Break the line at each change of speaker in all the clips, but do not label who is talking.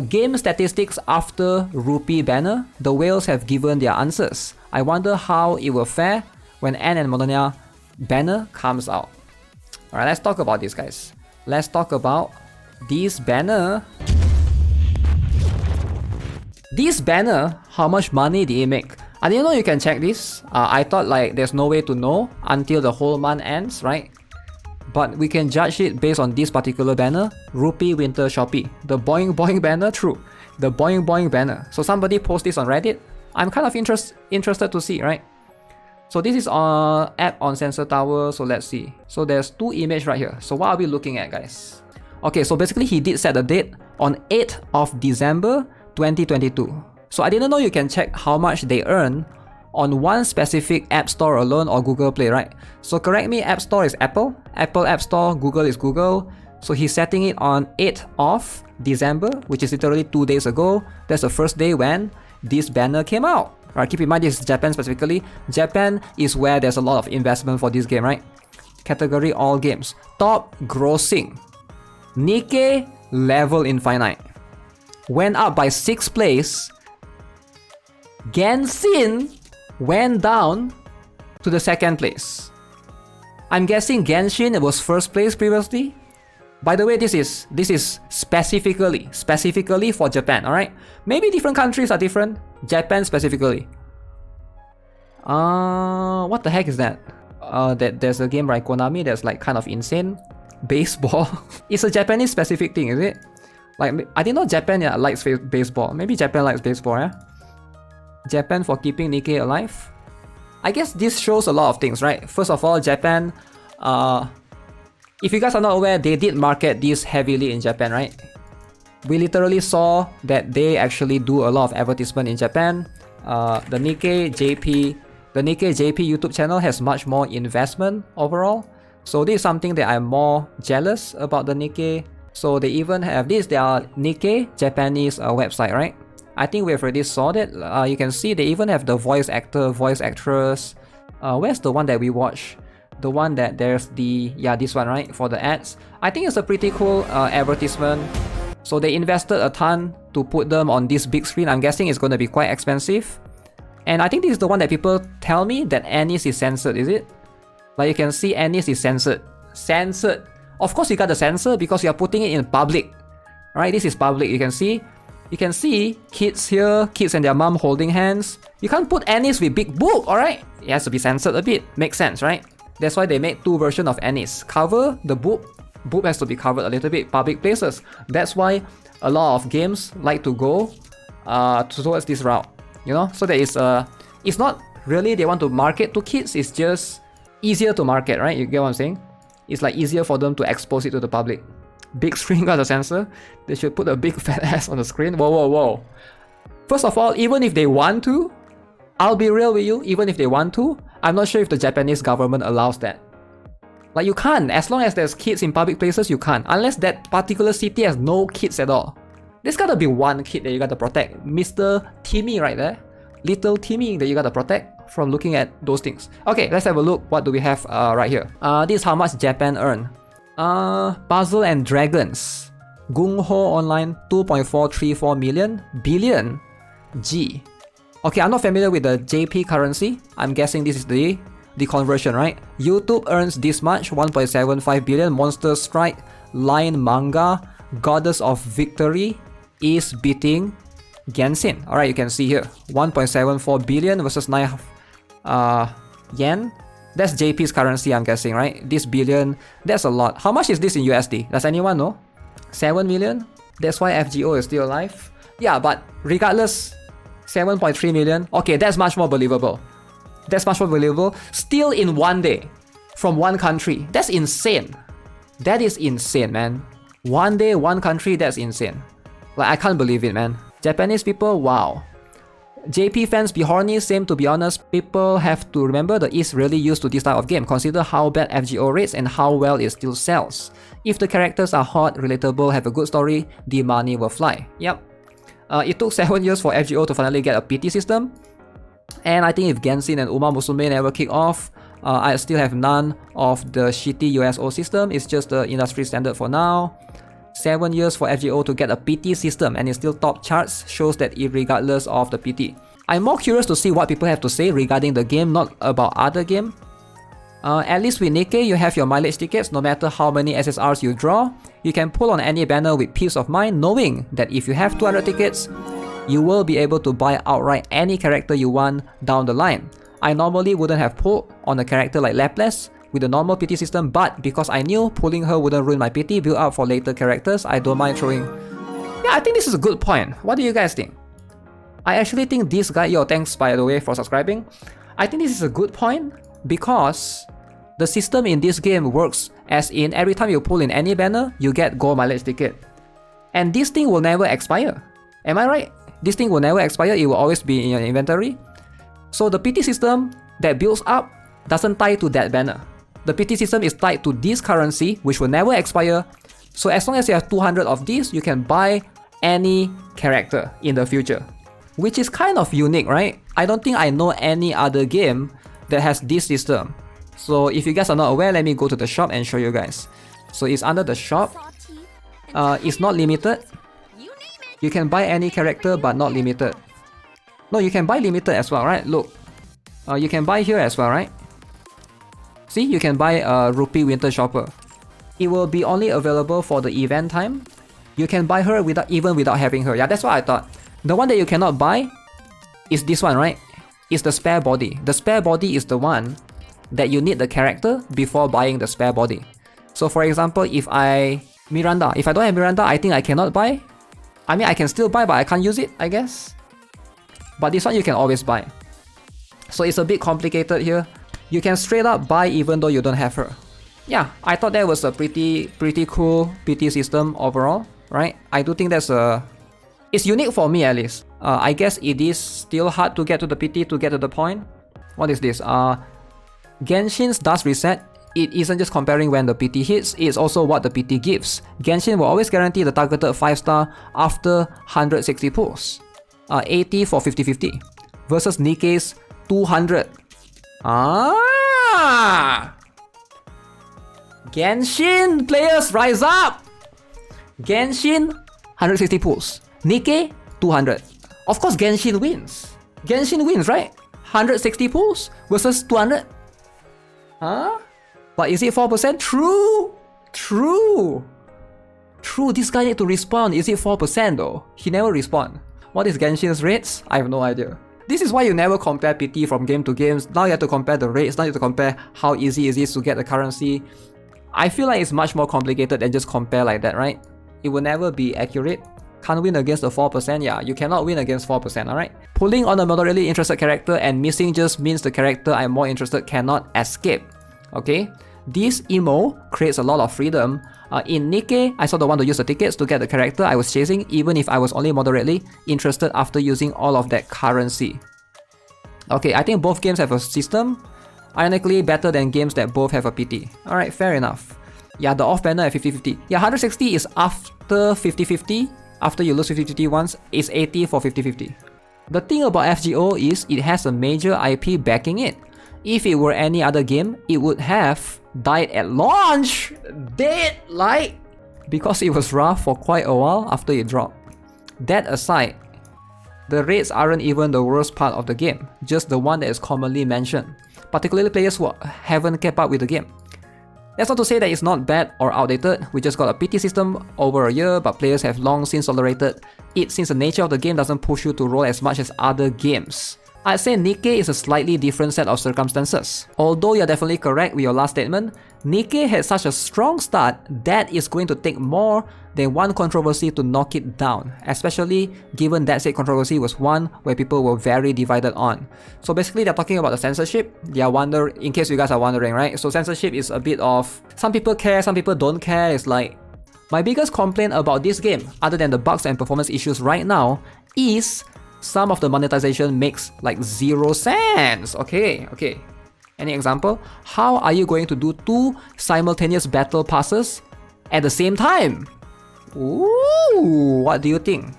Game statistics after rupee banner. The whales have given their answers. I wonder how it will fare when N and Mononia banner comes out. Alright, let's talk about this, guys. Let's talk about this banner. This banner, how much money did it make? I didn't know you can check this. I thought like there's no way to know until the whole month ends, right? But we can judge it based on this particular banner, Rupee Winter Shopee. The Boing Boing banner, true. The Boing Boing banner. So somebody post this on Reddit. I'm kind of interested to see, right? So this is an app on Sensor Tower, so let's see. So there's two images right here. So what are we looking at, guys? Okay, so basically he did set the date on 8th of December 2022. So I didn't know you can check how much they earn on one specific app store alone or Google Play, right? So correct me, App Store is Apple, Apple App Store, Google is Google. So he's setting it on 8th of December, which is literally 2 days ago. That's the first day when this banner came out. Right, keep in mind this is Japan specifically. Japan is where there's a lot of investment for this game, right? Category all games. Top grossing. Nikke Level Infinite went up by 6th place. Genshin went down to the 2nd place. I'm guessing Genshin was 1st place previously. By the way, this is specifically for Japan, alright? Maybe different countries are different. Japan specifically. What the heck is that? There's a game by Konami that's like kind of insane. Baseball. It's a Japanese specific thing, is it? Like, I didn't know Japan likes baseball. Maybe Japan likes baseball, yeah? Japan for keeping Nikke alive. I guess this shows a lot of things, right? First of all, Japan, if you guys are not aware, they did market this heavily in Japan, right? We literally saw that they actually do a lot of advertisement in Japan. The Nikke JP YouTube channel has much more investment overall. So this is something that I'm more jealous about the Nikke. So they even have this, their Nikke Japanese website, right? I think we've already saw that. You can see they even have the voice actor, voice actress. Where's the one that we watch? The one that there's the, this one, right? For the ads. I think it's a pretty cool advertisement. So they invested a ton to put them on this big screen. I'm guessing it's going to be quite expensive. And I think this is the one that people tell me that Anis is censored, is it? Like you can see Anis is censored. Censored. Of course you got the censor because you are putting it in public. Right? This is public. You can see kids here, kids and their mom holding hands. You can't put Anis with big boob, alright? It has to be censored a bit. Makes sense, right? That's why they made two versions of Anis. Cover the boob. Boob has to be covered a little bit. Public places. That's why a lot of games like to go towards this route. You know? So that it's not really they want to market to kids. It's just easier to market, right? You get what I'm saying? It's like easier for them to expose it to the public. Big screen got a sensor. They should put a big fat ass on the screen. Whoa. First of all, even if they want to, I'll be real with you, even if they want to, I'm not sure if the Japanese government allows that. Like you can't, as long as there's kids in public places, you can't. Unless that particular city has no kids at all. There's gotta be one kid that you gotta protect. Mr. Timmy right there. Little Timmy that you gotta protect from looking at those things. Okay, let's have a look. What do we have right here? This is how much Japan earned. Puzzle and Dragons. Gung Ho Online 2.434 billion G. Okay, I'm not familiar with the JP currency. I'm guessing this is the conversion, right? YouTube earns this much, 1.75 billion. Monster Strike Line Manga Goddess of Victory is beating Genshin. Alright, you can see here 1.74 billion versus 9 yen. That's JP's currency, I'm guessing, right? This billion, that's a lot. How much is this in USD? Does anyone know? 7 million? That's why FGO is still alive? Yeah, but regardless, 7.3 million. Okay, that's much more believable. That's much more believable. Still in one day. From one country. That's insane. That is insane, man. One day, one country, that's insane. Like, I can't believe it, man. Japanese people, wow. JP fans be horny, same to be honest. People have to remember the East really used to this type of game. Consider how bad FGO rates and how well it still sells. If the characters are hot, relatable, have a good story, the money will fly. Yep. It took 7 years for FGO to finally get a PT system. And I think if Genshin and Uma Musume never kick off, I still have none of the shitty USO system. It's just the industry standard for now. 7 years for FGO to get a PT system and it's still top charts shows that irregardless of the PT. I'm more curious to see what people have to say regarding the game, not about other game. At least with Nikke, you have your mileage tickets no matter how many SSRs you draw. You can pull on any banner with peace of mind knowing that if you have 200 tickets, you will be able to buy outright any character you want down the line. I normally wouldn't have pulled on a character like Laplace with the normal PT system, but because I knew pulling her wouldn't ruin my PT build up for later characters, I don't mind throwing. Yeah, I think this is a good point. What do you guys think? I actually think this guy, yo, thanks by the way for subscribing. I think this is a good point because the system in this game works as in every time you pull in any banner, you get gold mileage ticket. And this thing will never expire. Am I right? This thing will never expire, it will always be in your inventory. So the PT system that builds up doesn't tie to that banner. The PT system is tied to this currency which will never expire. So as long as you have 200 of these, you can buy any character in the future. Which is kind of unique, right? I don't think I know any other game that has this system. So if you guys are not aware, let me go to the shop and show you guys. So it's under the shop. It's not limited. You can buy any character but not limited. No, you can buy limited as well, right? Look. You can buy here as well, right? See, you can buy a Rupee Winter Shopper. It will be only available for the event time. You can buy her even without having her. Yeah, that's what I thought. The one that you cannot buy is this one, right? It's the spare body. The spare body is the one that you need the character before buying the spare body. So for example, if I don't have Miranda, I think I cannot buy. I mean, I can still buy, but I can't use it, I guess. But this one you can always buy. So it's a bit complicated here. You can straight up buy even though you don't have her. Yeah, I thought that was a pretty cool PT system overall, right? I do think it's unique for me at least. I guess it is still hard to get to the PT to get to the point. What is this? Genshin's does reset. It isn't just comparing when the PT hits, it's also what the PT gives. Genshin will always guarantee the targeted 5-star after 160 pulls. 80 for 50-50 versus Nikke's 200. Genshin players rise up! Genshin 160 pulls. Nikke 200. Of course Genshin wins. Genshin wins, right? 160 pulls versus 200. Huh? But is it 4%? True. This guy need to respawn. Is it 4% though? He never respawn. What is Genshin's rates? I have no idea. This is why you never compare PT from game to game. Now you have to compare the rates. Now you have to compare how easy it is to get the currency. I feel like it's much more complicated than just compare like that, right? It will never be accurate. Can't win against the 4%? Yeah, you cannot win against 4%, alright? Pulling on a moderately interested character and missing just means the character I'm more interested cannot escape. Okay? This emo creates a lot of freedom. In Nikke, I saw the one to use the tickets to get the character I was chasing even if I was only moderately interested after using all of that currency. Okay, I think both games have a system. Ironically, better than games that both have a PT. Alright, fair enough. Yeah, the off banner at 50-50. Yeah, 160 is after 50-50. After you lose 50-50 once, it's 80 for 50-50. The thing about FGO is it has a major IP backing it. If it were any other game, it would have died at launch! Dead like! Because it was rough for quite a while after it dropped. That aside, the rates aren't even the worst part of the game, just the one that is commonly mentioned, particularly players who haven't kept up with the game. That's not to say that it's not bad or outdated, we just got a PT system over a year, but players have long since tolerated it since the nature of the game doesn't push you to roll as much as other games. I'd say Nikke is a slightly different set of circumstances. Although you're definitely correct with your last statement, Nikke had such a strong start that it's going to take more than one controversy to knock it down, especially given that said controversy was one where people were very divided on. So basically they're talking about the censorship. In case you guys are wondering, right? So censorship is a bit of, some people care, some people don't care. It's like, my biggest complaint about this game, other than the bugs and performance issues right now, is some of the monetization makes like 0 sense. Okay. Any example? How are you going to do 2 simultaneous battle passes at the same time? Ooh, what do you think?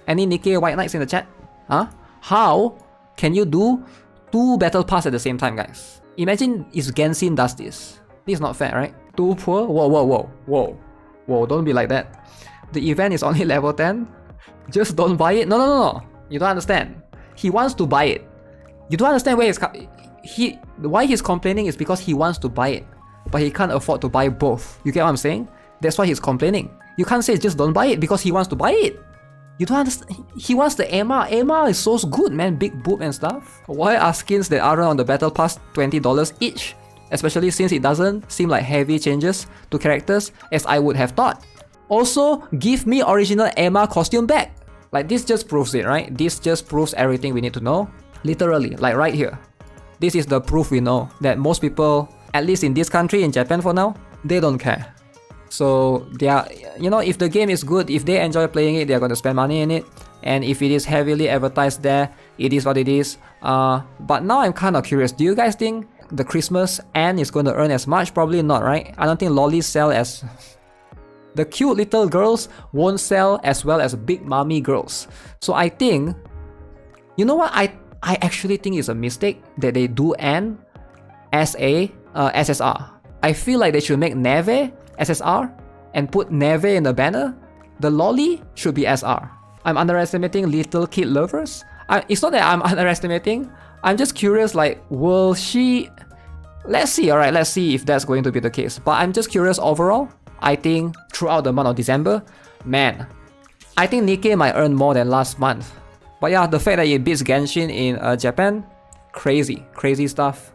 Any Nikke White Knights in the chat? Huh? How can you do 2 battle passes at the same time, guys? Imagine if Genshin does this. This is not fair, right? 2 poor? Whoa. Whoa, don't be like that. The event is only level 10. Just don't buy it. No. You don't understand. He wants to buy it. You don't understand where why he's complaining is because he wants to buy it, but he can't afford to buy both. You get what I'm saying? That's why he's complaining. You can't say just don't buy it because he wants to buy it. You don't understand. He wants the Emma. Emma is so good, man. Big boob and stuff. Why are skins that aren't on the battle pass $20 each? Especially since it doesn't seem like heavy changes to characters as I would have thought. Also, give me original Emma costume back. Like, this just proves it, right? This just proves everything we need to know. Literally, like right here. This is the proof we know that most people, at least in this country, in Japan for now, they don't care. So they are, you know, if the game is good, if they enjoy playing it, they're going to spend money in it. And if it is heavily advertised there, it is what it is. But now I'm kind of curious. Do you guys think the Christmas Anne is going to earn as much? Probably not, right? I don't think lollies sell as... The cute little girls won't sell as well as big mommy girls. So I think... You know what? I actually think it's a mistake that they do Anne as a SSR. I feel like they should make Neve SSR and put Neve in the banner. The lolly should be SR. I'm underestimating little kid lovers. It's not that I'm underestimating. I'm just curious, like, will she... Let's see, alright, let's see if that's going to be the case. But I'm just curious overall. I think throughout the month of December, man, I think Nikke might earn more than last month. But yeah, the fact that it beats Genshin in Japan, crazy stuff.